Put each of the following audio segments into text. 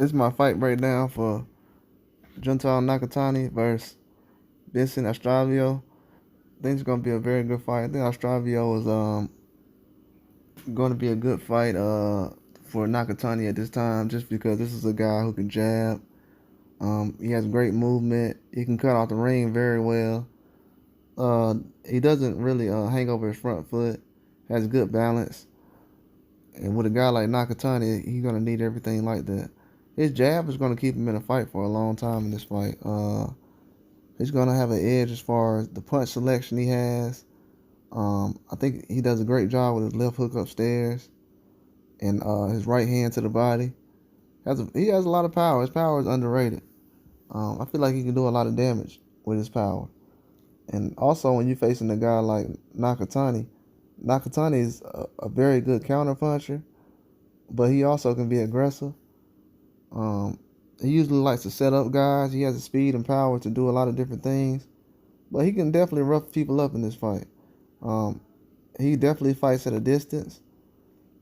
This is my fight breakdown for Junto Nakatani versus Vincent Astrolabio. I think it's gonna be a very good fight. I think Astrolabio is gonna be a good fight for Nakatani at this time, just because this is a guy who can jab. He has great movement. He can cut off the ring very well. He doesn't really hang over his front foot. Has good balance. And with a guy like Nakatani, he's gonna need everything like that. His jab is gonna keep him in a fight for a long time in this fight. He's gonna have an edge as far as the punch selection he has. I think he does a great job with his left hook upstairs and his right hand to the body. He has a lot of power. His power is underrated. I feel like he can do a lot of damage with his power. And also, when you're facing a guy like Nakatani, Nakatani is a very good counter puncher, but he also can be aggressive. He usually likes to set up guys. He has the speed and power to do a lot of different things, but he can definitely rough people up in this fight. He definitely fights at a distance,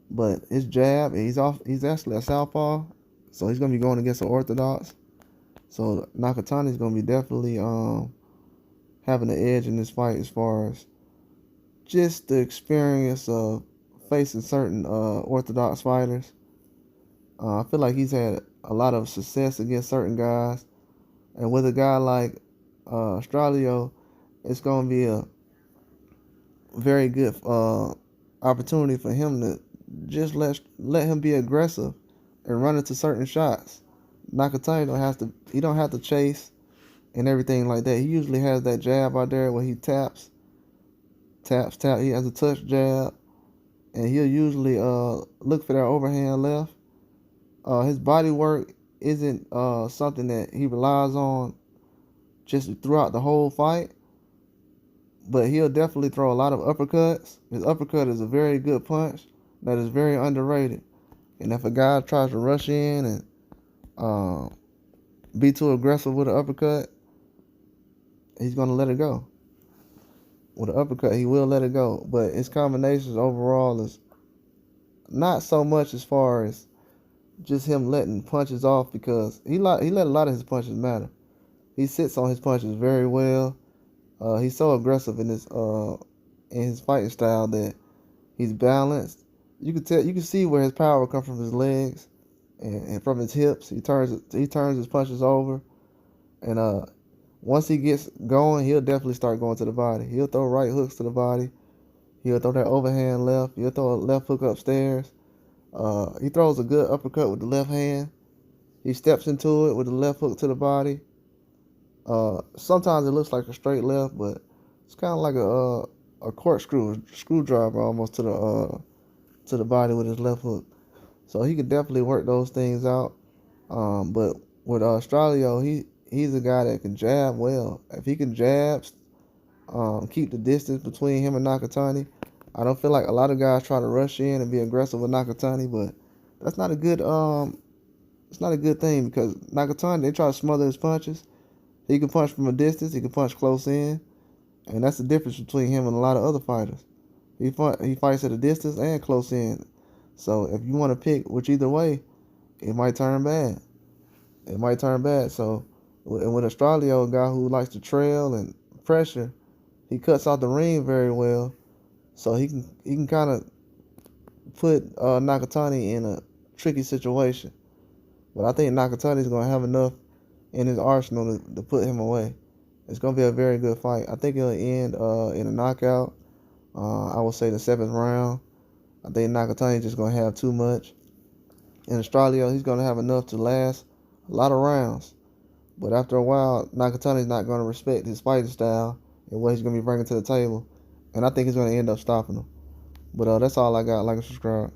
but his jab, he's actually a southpaw, so he's gonna be going against the orthodox. So Nakatani is gonna be definitely having an edge in this fight as far as just the experience of facing certain orthodox fighters. I feel like he's had a lot of success against certain guys, and with a guy like Astrolabio, it's gonna be a very good opportunity for him to just let him be aggressive and run into certain shots. Nakatani don't have to chase and everything like that. He usually has that jab out there where he taps. He has a touch jab, and he'll usually look for that overhand left. His body work isn't something that he relies on just throughout the whole fight, but he'll definitely throw a lot of uppercuts. His uppercut is a very good punch that is very underrated. And if a guy tries to rush in and be too aggressive with an uppercut, he's going to let it go. With an uppercut, he will let it go. But his combinations overall is not so much as far as just him letting punches off, because he let a lot of his punches matter. He sits on his punches very well. He's so aggressive in his fighting style that he's balanced. You can see where his power comes from his legs and from his hips. He turns his punches over, and once he gets going, he'll definitely start going to the body. He'll throw right hooks to the body. He'll throw that overhand left. He'll throw a left hook upstairs. He throws a good uppercut with the left hand. He steps into it with the left hook to the body. Sometimes it looks like a straight left, but it's kind of like a corkscrew, screwdriver almost to the body with his left hook. So he can definitely work those things out. But with Astrolabio, he's a guy that can jab well. If he can jab, keep the distance between him and Nakatani. I don't feel like a lot of guys try to rush in and be aggressive with Nakatani, but that's not a good it's not a good thing, because Nakatani, they try to smother his punches. He can punch from a distance, he can punch close in, and that's the difference between him and a lot of other fighters. He fights at a distance and close in. So if you want to pick which either way, it might turn bad. It might turn bad. So with Astrolabio, a guy who likes to trail and pressure, he cuts out the ring very well. So he can kind of put Nakatani in a tricky situation. But I think Nakatani is going to have enough in his arsenal to put him away. It's going to be a very good fight. I think it'll end in a knockout. I would say the 7th round. I think Nakatani is just going to have too much. And Astrolabio, he's going to have enough to last a lot of rounds. But after a while, Nakatani is not going to respect his fighting style and what he's going to be bringing to the table. And I think he's going to end up stopping him. But that's all I got. Like and subscribe.